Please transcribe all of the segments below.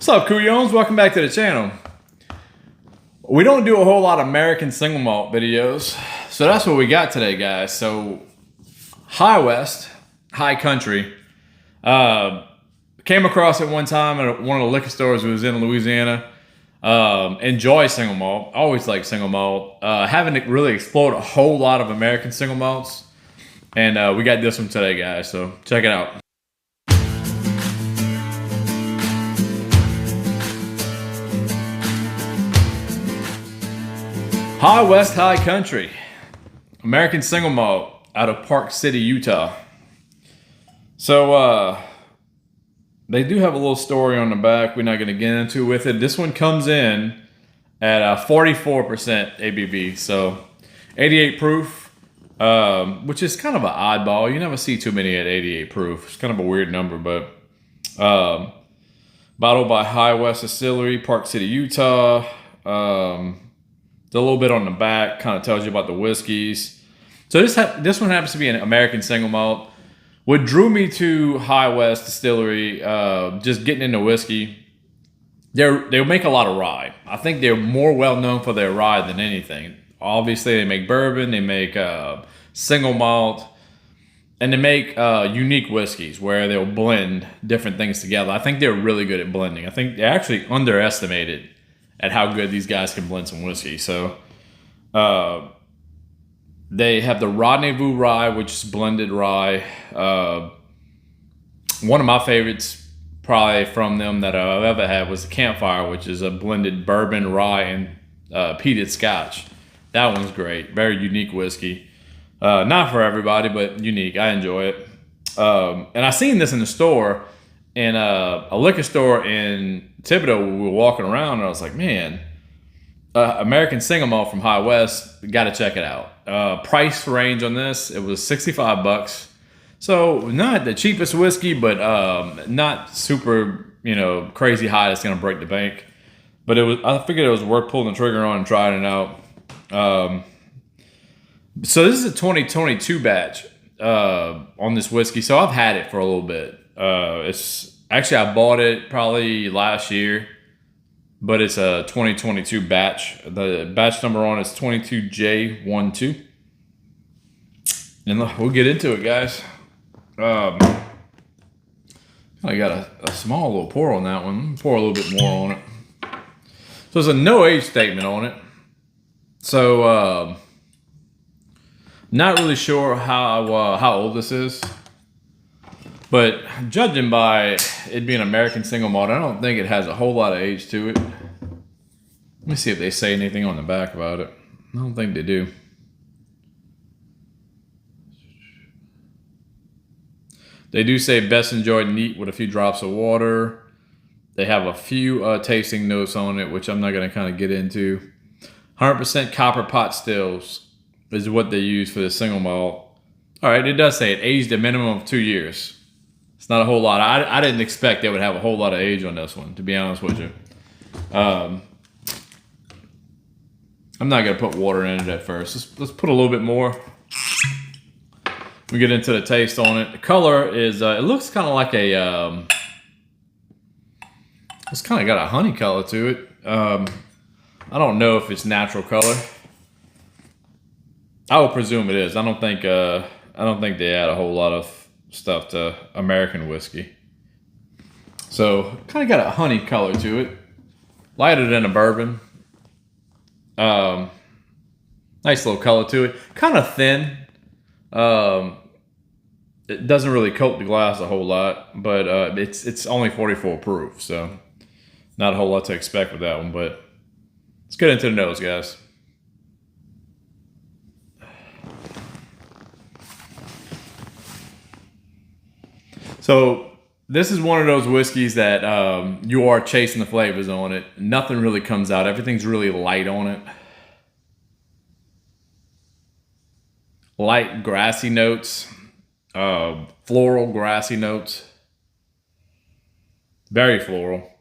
What's up, Couyons? Welcome back to the channel. We don't do a whole lot of American single malt videos, so that's what we got today, guys. So, High West, High Country, came across it one time at one of the liquor stores. It was in Louisiana. Enjoy single malt. Always like single malt. Haven't really explored a whole lot of American single malts, and we got this one today, guys. So check it out. High West, High Country, American single malt out of Park City, Utah. So they do have a little story on the back. We're not going to get into with it. This one comes in at 44% ABV, so 88 proof, which is kind of an oddball. You never see too many at 88 proof. It's kind of a weird number, but bottled by High West Distillery, Park City, Utah. A little bit on the back kind of tells you about the whiskeys. So this one happens to be an American single malt. What drew me to High West Distillery, just getting into whiskey, they make a lot of rye. I think they're more well known for their rye than anything. Obviously, they make bourbon, they make single malt, and they make unique whiskeys where they'll blend different things together. I think they're really good at blending. I think they're actually underestimated at how good these guys can blend some whiskey. So they have the Rendezvous rye, which is blended rye. One of my favorites probably from them that I've ever had was the Campfire, which is a blended bourbon, rye, and peated scotch. That one's great. Very unique whiskey. Not for everybody, but unique. I enjoy it. And I seen this in the store, in a liquor store in Thibodeau. We were walking around, and I was like, man, American single malt from High West, got to check it out. Price range on this, it was $65. So not the cheapest whiskey, but not super, crazy high that's going to break the bank. But I figured it was worth pulling the trigger on and trying it out. So this is a 2022 batch on this whiskey. So I've had it for a little bit. It's actually, I bought it probably last year, but it's a 2022 batch. The batch number on it's 22J12. And look, we'll get into it, guys. I got a small little pour on that one. Pour a little bit more on it. So there's a no age statement on it. So not really sure how old this is. But judging by it being American single malt, I don't think it has a whole lot of age to it. Let me see if they say anything on the back about it. I don't think they do. They do say best enjoyed neat with a few drops of water. They have a few tasting notes on it, which I'm not going to kind of get into. 100% copper pot stills is what they use for the single malt. All right, it does say it aged a minimum of 2 years. It's not a whole lot. I didn't expect they would have a whole lot of age on this one, to be honest with you. I'm not going to put water in it at first. Let's put a little bit more. We get into the taste on it. The color is, it looks kind of like a, it's kind of got a honey color to it. I don't know if it's natural color. I would presume it is. I don't think they add a whole lot of stuff to American whiskey. So kind of got a honey color to it. Lighter than a bourbon. Nice little color to it. Kind of thin. It doesn't really coat the glass a whole lot, but it's only 44 proof, so not a whole lot to expect with that one. But let's get into the nose, guys. So this is one of those whiskeys that you are chasing the flavors on it. Nothing really comes out. Everything's really light on it. Light grassy notes. Floral grassy notes. Very floral.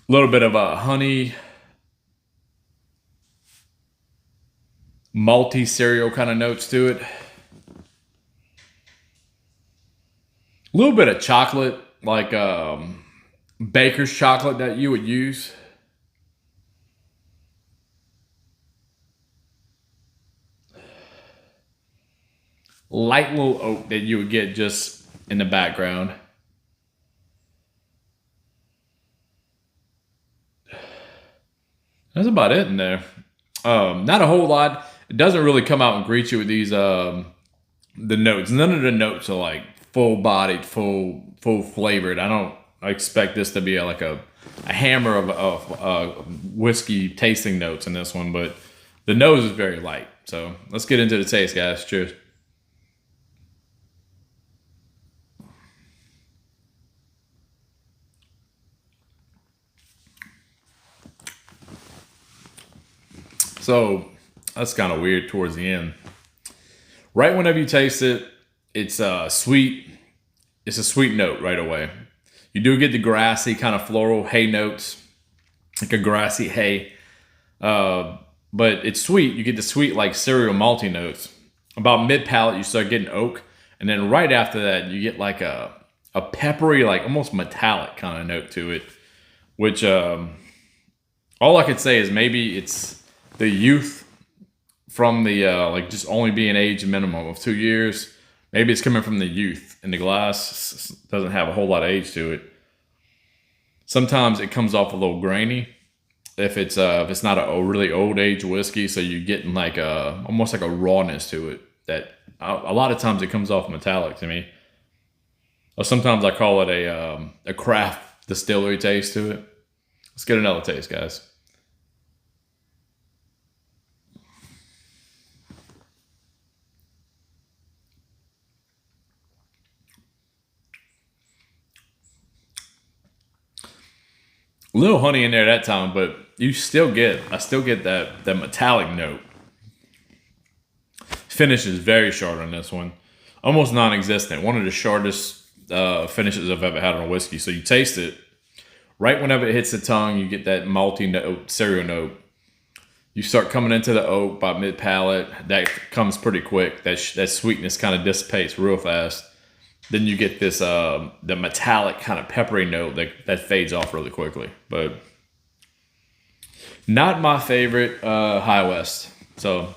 A little bit of a honey, malty cereal kind of notes to it. A little bit of chocolate, like baker's chocolate that you would use. Light little oak that you would get just in the background. That's about it in there. Not a whole lot. It doesn't really come out and greet you with these the notes. None of the notes are like full bodied, full flavored. I don't expect this to be like a hammer of whiskey tasting notes in this one, but the nose is very light. So let's get into the taste, guys. Cheers. So that's kind of weird towards the end. Right whenever you taste it, it's sweet. It's a sweet note right away. You do get the grassy kind of floral hay notes, like a grassy hay. But it's sweet. You get the sweet like cereal malty notes. About mid palate, you start getting oak, and then right after that, you get like a peppery, like almost metallic kind of note to it. Which all I could say is maybe it's the youth from the like just only being aged a minimum of 2 years. Maybe it's coming from the youth, and the glass doesn't have a whole lot of age to it. Sometimes it comes off a little grainy if it's not a really old age whiskey, so you're getting like almost like a rawness to it. That a lot of times it comes off metallic to me. Or sometimes I call it a craft distillery taste to it. Let's get another taste, guys. A little honey in there that time, but I still get that metallic note. Finish is very short on this one. Almost non-existent. One of the shortest finishes I've ever had on a whiskey. So you taste it. Right whenever it hits the tongue, you get that malty note, cereal note. You start coming into the oak by mid-palate. That comes pretty quick. That sweetness kind of dissipates real fast. Then you get this the metallic kind of peppery note that fades off really quickly. But not my favorite High West. So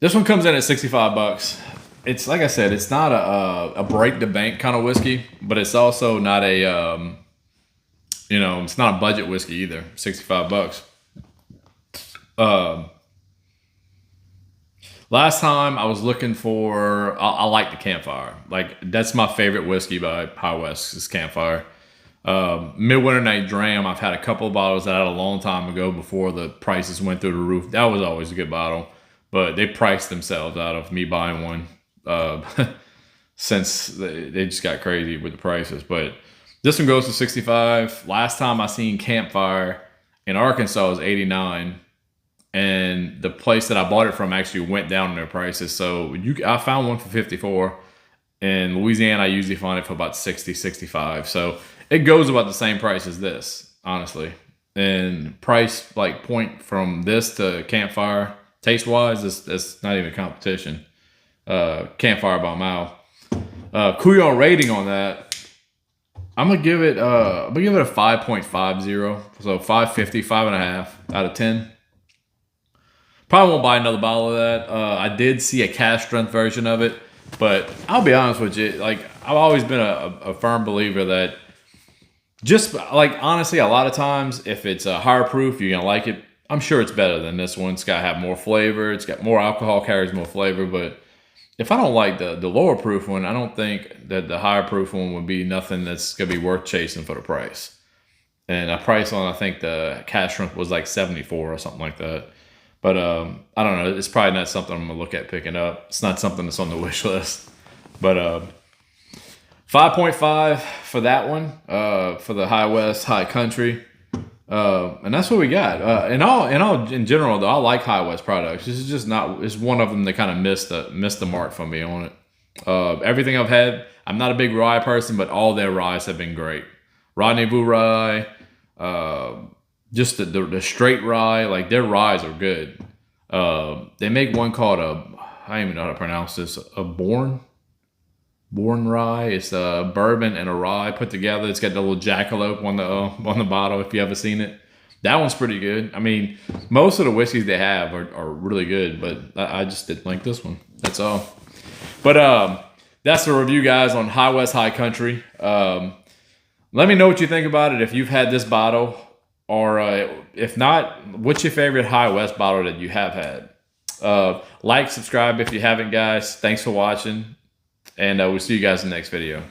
this one comes in at $65. It's like I said, it's not a break the bank kind of whiskey, but it's also not a it's not a budget whiskey either. $65. Last time I was looking for, I like the Campfire. Like that's my favorite whiskey by High West is Campfire. Midwinter Night Dram, I've had a couple of bottles that I had a long time ago before the prices went through the roof. That was always a good bottle, but they priced themselves out of me buying one since they just got crazy with the prices. But this one goes to 65. Last time I seen Campfire in Arkansas was 89. And the place that I bought it from actually went down in their prices. So I found one for 54. In Louisiana, I usually find it for about 60, 65. So it goes about the same price as this, honestly. And price like point from this to Campfire, taste wise, it's not even a competition. Campfire by a mile. Couyons rating on that, I'm gonna give it a 5.50. So 5.50, 5.5 out of 10. Probably won't buy another bottle of that. I did see a cask strength version of it, but I'll be honest with you. Like I've always been a firm believer that just like honestly, a lot of times if it's a higher proof, you're gonna like it. I'm sure it's better than this one. It's got to have more flavor. It's got more alcohol, carries more flavor. But if I don't like the lower proof one, I don't think that the higher proof one would be nothing that's gonna be worth chasing for the price. And a price on I think the cask strength was like 74 or something like that. But I don't know. It's probably not something I'm going to look at picking up. It's not something that's on the wish list. But 5.5 for that one, for the High West, High Country. And that's what we got. In general, though, I like High West products. This is just not, it's one of them that kind of missed the mark for me on it. Everything I've had, I'm not a big rye person, but all their ryes have been great. Rendezvous rye, just the straight rye, like their ryes are good. They make one called I don't even know how to pronounce this, a Bourne Born rye. It's a bourbon and a rye put together. It's got the little jackalope on the bottle. If you haven't seen it, that one's pretty good. I mean, most of the whiskeys they have are really good, but I just didn't like this one. That's all. But that's the review, guys, on High West High Country. Let me know what you think about it. If you've had this bottle, or if not, what's your favorite High West bottle that you have had? Like, subscribe if you haven't, guys. Thanks for watching, and we'll see you guys in the next video.